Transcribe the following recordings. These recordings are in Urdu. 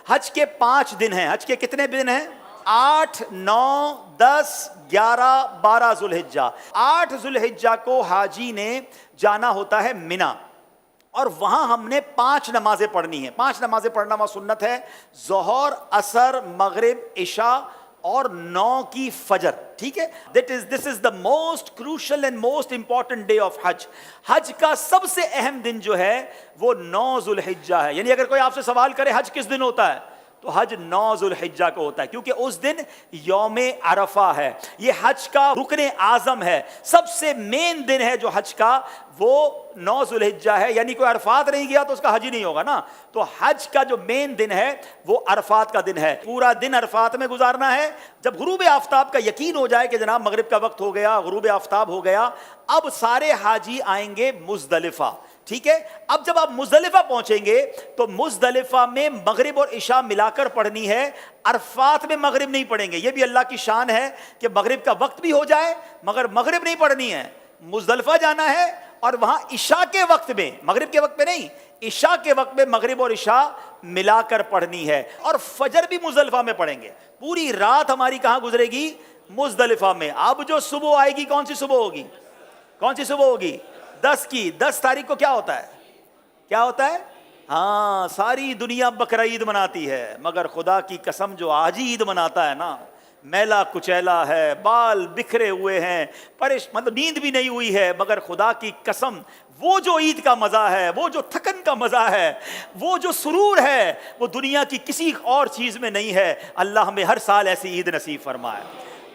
حج کے 5 دن ہیں. حج کے کتنے دن ہیں؟ 8, 9, 10, 11, 12 ذوالحجہ. 8 ذوالحجہ کو حاجی نے جانا ہوتا ہے مینا، اور وہاں ہم نے 5 نمازیں پڑھنی ہیں. 5 نمازیں پڑھنا وہاں سنت ہے: ظہر، عصر، مغرب، عشاء اور 9 کی فجر. ٹھیک ہے، this is the most crucial and most important day of حج. حج کا سب سے اہم دن جو ہے وہ 9 ذوالحجہ ہے. یعنی اگر کوئی آپ سے سوال کرے حج کس دن ہوتا ہے، تو حج 9 ذوالحجہ کو ہوتا ہے، کیونکہ اس دن یوم عرفہ ہے. یہ حج کا رکن اعظم ہے، سب سے مین دن ہے جو حج کا، وہ 9 ذوالحجہ ہے. یعنی کوئی عرفات نہیں گیا تو اس کا حج ہی نہیں ہوگا نا. تو حج کا جو مین دن ہے وہ عرفات کا دن ہے. پورا دن عرفات میں گزارنا ہے. جب غروب آفتاب کا یقین ہو جائے کہ جناب مغرب کا وقت ہو گیا، غروب آفتاب ہو گیا، اب سارے حاجی آئیں گے مزدلفہ. ٹھیک ہے، اب جب آپ مزدلفہ پہنچیں گے تو مزدلفہ میں مغرب اور عشاء ملا کر پڑھنی ہے. عرفات میں مغرب نہیں پڑھیں گے. یہ بھی اللہ کی شان ہے کہ مغرب کا وقت بھی ہو جائے مگر مغرب نہیں پڑھنی ہے. مزدلفہ جانا ہے اور وہاں عشاء کے وقت میں، مغرب کے وقت میں نہیں، عشاء کے وقت میں مغرب اور عشاء ملا کر پڑھنی ہے. اور فجر بھی مزدلفہ میں پڑھیں گے. پوری رات ہماری کہاں گزرے گی؟ مزدلفہ میں. اب جو صبح آئے گی، کون سی صبح ہوگی؟ کون سی صبح ہوگی؟ 10 کی. 10 تاریخ کو کیا ہوتا ہے؟ کیا ہوتا ہے؟ ہاں، ساری دنیا بقرعید مناتی ہے مگر خدا کی قسم جو آج عید مناتا ہے نا، میلا کچیلا ہے، بال بکھرے ہوئے ہیں، مطلب نیند بھی نہیں ہوئی ہے، مگر خدا کی قسم وہ جو عید کا مزہ ہے، وہ جو تھکن کا مزہ ہے، وہ جو سرور ہے، وہ دنیا کی کسی اور چیز میں نہیں ہے. اللہ ہمیں ہر سال ایسی عید نصیب فرمائے.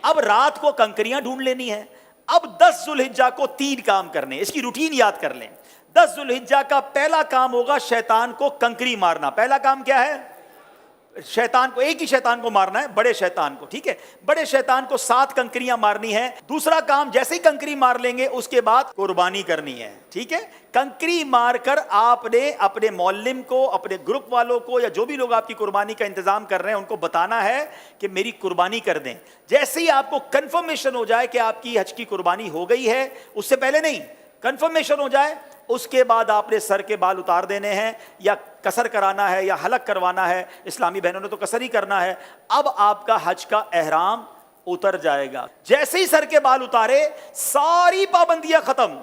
اب رات کو کنکریاں ڈھونڈ لینی ہے. اب 10 ذوالحجہ کو 3 کام کرنے. اس کی روٹین یاد کر لیں. 10 ذوالحجہ کا پہلا کام ہوگا شیطان کو کنکری مارنا. پہلا کام کیا ہے؟ شیطان کو، ایک ہی شیطان کو مارنا ہے، بڑے شیطان کو. ٹھیک ہے، بڑے شیطان کو 7 کنکریاں مارنی ہیں. دوسرا کام، جیسے ہی کنکری مار لیں گے اس کے بعد قربانی کرنی ہے. ٹھیک ہے، کنکری مار کر آپ نے اپنے معلم کو، اپنے گروپ والوں کو، یا جو بھی لوگ آپ کی قربانی کا انتظام کر رہے ہیں ان کو بتانا ہے کہ میری قربانی کر دیں. جیسے ہی آپ کو کنفرمیشن ہو جائے کہ آپ کی حج کی قربانی ہو گئی ہے، اس سے پہلے نہیں، کنفرمیشن ہو جائے، اس کے بعد آپ نے سر کے بال اتار دینے ہیں، یا قصر کرانا ہے یا حلق کروانا ہے. اسلامی بہنوں نے تو قصر ہی کرنا ہے. اب آپ کا حج کا احرام اتر جائے گا. جیسے ہی سر کے بال اتارے، ساری پابندیاں ختم.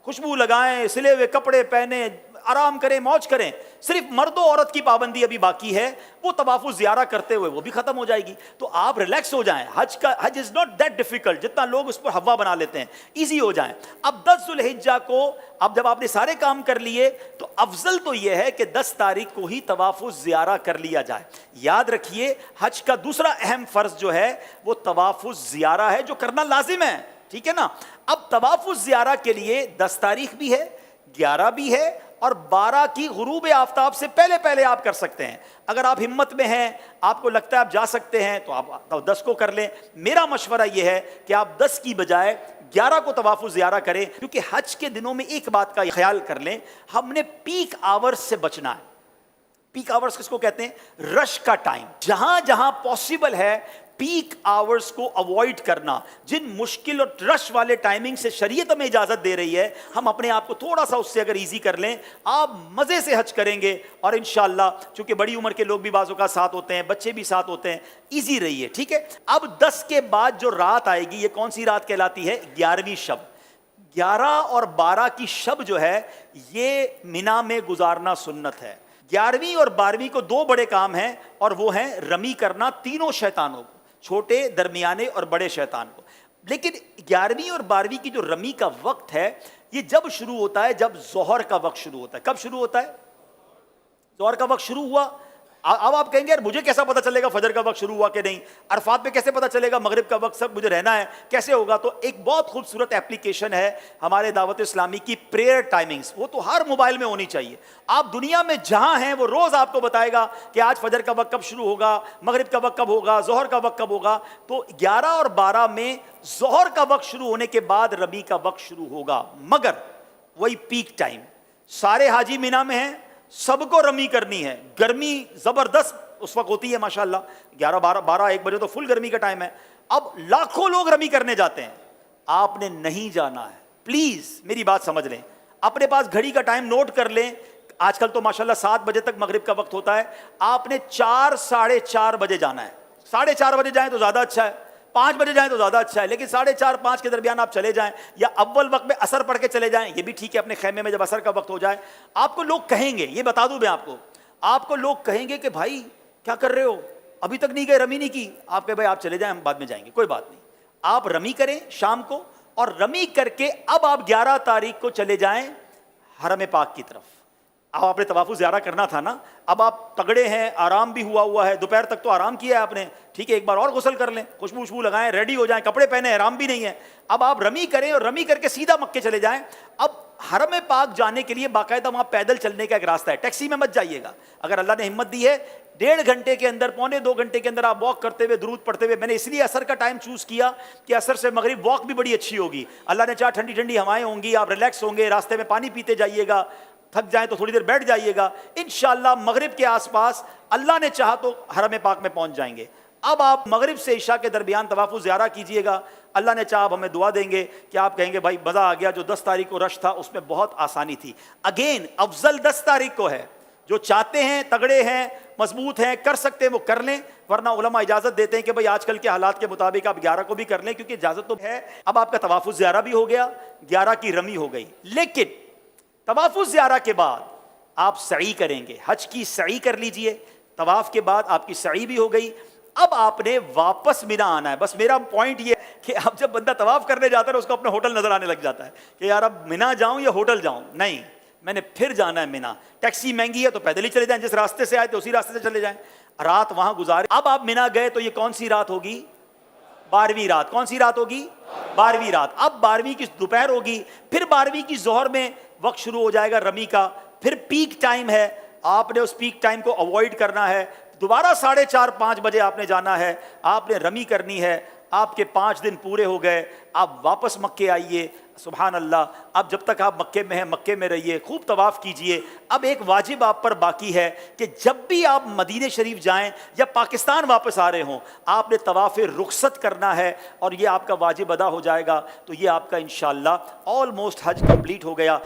خوشبو لگائیں، سلے ہوئے کپڑے پہنے، آرام کریں، موج کریں. صرف مرد و عورت کی پابندی ابھی باقی ہے، وہ طواف الزیارہ کرتے ہوئے وہ بھی ختم ہو جائے گی. تو آپ ریلیکس ہو جائیں. حج از ناٹ دیٹ ڈیفیکلٹ جتنا لوگ اس پر ہوا بنا لیتے ہیں. ایزی ہو جائیں. اب 10 ذوالحجہ کو، اب جب آپ نے سارے کام کر لیے تو افضل تو یہ ہے کہ 10 تاریخ کو ہی طواف الزیارہ کر لیا جائے. یاد رکھیے، حج کا دوسرا اہم فرض جو ہے وہ طواف الزیارہ ہے، جو کرنا لازم ہے. ٹھیک ہے نا. اب طواف الزیارہ کے لیے 10 تاریخ بھی ہے، 11 بھی ہے، اور 12 کی غروب آفتاب سے پہلے پہلے آپ کر سکتے ہیں. اگر آپ ہمت میں ہیں، آپ کو لگتا ہے آپ جا سکتے ہیں، تو آپ 10 کو کر لیں. میرا مشورہ یہ ہے کہ آپ 10 کی بجائے 11 کو طواف الزیارہ کریں، کیونکہ حج کے دنوں میں ایک بات کا خیال کر لیں، ہم نے پیک آورز سے بچنا ہے. پیک آورز کس کو کہتے ہیں؟ رش کا ٹائم. جہاں جہاں پاسبل ہے پیک آورز کو اوائڈ کرنا. جن مشکل اور رش والے ٹائمنگ سے شریعت ہمیں اجازت دے رہی ہے، ہم اپنے آپ کو تھوڑا سا اس سے اگر ایزی کر لیں، آپ مزے سے حج کریں گے. اور انشاءاللہ چونکہ بڑی عمر کے لوگ بھی بعض اوقات ساتھ ہوتے ہیں، بچے بھی ساتھ ہوتے ہیں، ایزی رہی ہے. ٹھیک ہے. اب 10 کے بعد جو رات آئے گی، یہ کون سی رات کہلاتی ہے؟ 11ویں شب. 11 اور 12 کی شب جو ہے یہ مینا میں گزارنا سنت ہے. 11ویں اور 12ویں کو 2 بڑے کام ہیں، اور وہ ہیں رمی کرنا تینوں شیطانوں کو، چھوٹے، درمیانے اور بڑے شیطان کو. لیکن 11ویں اور 12ویں کی جو رمی کا وقت ہے یہ جب شروع ہوتا ہے؟ جب ظہر کا وقت شروع ہوتا ہے. کب شروع ہوتا ہے؟ ظہر کا وقت شروع ہوا. اب آپ کہیں گے یار مجھے کیسا پتہ چلے گا فجر کا وقت شروع ہوا کہ نہیں؟ عرفات پہ کیسے پتہ چلے گا مغرب کا وقت سب مجھے رہنا ہے کیسے ہوگا؟ تو ایک بہت خوبصورت اپلیکیشن ہے ہمارے دعوت اسلامی کی، پریئر ٹائمنگز. وہ تو ہر موبائل میں ہونی چاہیے. آپ دنیا میں جہاں ہیں وہ روز آپ کو بتائے گا کہ آج فجر کا وقت کب شروع ہوگا، مغرب کا وقت کب ہوگا، ظہر کا وقت کب ہوگا. تو 11 اور 12 میں ظہر کا وقت شروع ہونے کے بعد رمی کا وقت شروع ہوگا، مگر وہی پیک ٹائم. سارے حاجی مینا میں ہیں، سب کو رمی کرنی ہے. گرمی زبردست اس وقت ہوتی ہے ماشاءاللہ، 11 12 1 بجے تو فل گرمی کا ٹائم ہے. اب لاکھوں لوگ رمی کرنے جاتے ہیں، آپ نے نہیں جانا ہے. پلیز میری بات سمجھ لیں، اپنے پاس گھڑی کا ٹائم نوٹ کر لیں. آج کل تو ماشاءاللہ 7 بجے تک مغرب کا وقت ہوتا ہے، آپ نے 4 ساڑھے 4 بجے جانا ہے. 4:30 بجے جائیں تو زیادہ اچھا ہے، 5 بجے جائیں تو زیادہ اچھا ہے، لیکن 4:30 5 کے درمیان آپ چلے جائیں، یا اول وقت میں عصر پڑھ کے چلے جائیں، یہ بھی ٹھیک ہے. اپنے خیمے میں جب عصر کا وقت ہو جائے، آپ کو لوگ کہیں گے، یہ بتا دوں میں آپ کو لوگ کہیں گے کہ بھائی کیا کر رہے ہو، ابھی تک نہیں گئے، رمی نہیں کی. آپ کہ بھائی آپ چلے جائیں، ہم بعد میں جائیں گے، کوئی بات نہیں. آپ رمی کریں شام کو، اور رمی کر کے اب آپ 11 تاریخ کو چلے جائیں حرم پاک کی طرف. اب آپ نے طواف زیارہ کرنا تھا نا، اب آپ تگڑے ہیں، آرام بھی ہوا ہے، دوپہر تک تو آرام کیا ہے آپ نے، ٹھیک ہے، ایک بار اور غسل کر لیں، خوشبو لگائیں، ریڈی ہو جائیں، کپڑے پہنے، احرام بھی نہیں ہے. اب آپ رمی کریں اور رمی کر کے سیدھا مکے چلے جائیں. اب حرم پاک جانے کے لیے باقاعدہ وہاں پیدل چلنے کا ایک راستہ ہے، ٹیکسی میں مت جائیے گا. اگر اللہ نے ہمت دی ہے 1.5 گھنٹے کے اندر، 1.25 گھنٹے کے اندر آپ واک کرتے ہوئے، درود پڑھتے ہوئے. میں نے اس لیے عصر کا ٹائم چوز کیا کہ عصر سے مغرب واک بھی بڑی اچھی ہوگی، اللہ نے چاہا ٹھنڈی ٹھنڈی ہوائیں ہوں گی، آپ ریلیکس ہوں گے، راستے میں پانی پیتے جائیے گا، تھک جائیں تو تھوڑی دیر بیٹھ جائیے گا. انشاءاللہ مغرب کے آس پاس اللہ نے چاہا تو حرم پاک میں پہنچ جائیں گے. اب آپ مغرب سے عشاء کے درمیان طواف زیارہ کیجئے گا. اللہ نے چاہا ہمیں دعا دیں گے کہ آپ کہیں گے بھائی مزہ آ گیا، جو 10 تاریخ کو رش تھا اس میں بہت آسانی تھی. اگین افضل 10 تاریخ کو ہے. جو چاہتے ہیں، تگڑے ہیں، مضبوط ہیں، کر سکتے ہیں وہ کر لیں، ورنہ علماء اجازت دیتے ہیں کہ بھائی آج کل کے حالات کے مطابق آپ 11 کو بھی کر لیں، کیونکہ اجازت تو ہے. اب آپ کا طواف زیارہ بھی ہو گیا، 11 کی رمی ہو گئی. لیکن طواف زیارہ کے بعد آپ سعی کریں گے، حج کی سعی کر لیجئے. طواف کے بعد آپ کی سعی بھی ہو گئی. اب آپ نے واپس مینا آنا ہے. بس میرا پوائنٹ یہ ہے کہ اب جب بندہ طواف کرنے جاتا ہے اس کو اپنا ہوٹل نظر آنے لگ جاتا ہے کہ یار اب مینا جاؤں یا ہوٹل جاؤں. نہیں، میں نے پھر جانا ہے مینا. ٹیکسی مہنگی ہے تو پیدل ہی چلے جائیں، جس راستے سے آئے تو اسی راستے سے چلے جائیں، رات وہاں گزارے. اب آپ مینا گئے تو یہ کون سی رات ہوگی؟ 12ویں رات. کون سی رات ہوگی؟ 12ویں رات. اب 12ویں کی دوپہر ہوگی، پھر 12ویں کی ظہر میں وقت شروع ہو جائے گا رمی کا. پھر پیک ٹائم ہے، آپ نے اس پیک ٹائم کو اوائڈ کرنا ہے. دوبارہ 4:30 5 بجے آپ نے جانا ہے، آپ نے رمی کرنی ہے. آپ کے 5 دن پورے ہو گئے، آپ واپس مکے آئیے. سبحان اللہ. اب جب تک آپ مکے میں ہیں مکے میں رہیے، خوب طواف کیجئے. اب ایک واجب آپ پر باقی ہے کہ جب بھی آپ مدینہ شریف جائیں یا پاکستان واپس آ رہے ہوں، آپ نے طواف رخصت کرنا ہے، اور یہ آپ کا واجب ادا ہو جائے گا. تو یہ آپ کا انشاءاللہ آلموسٹ حج کمپلیٹ ہو گیا.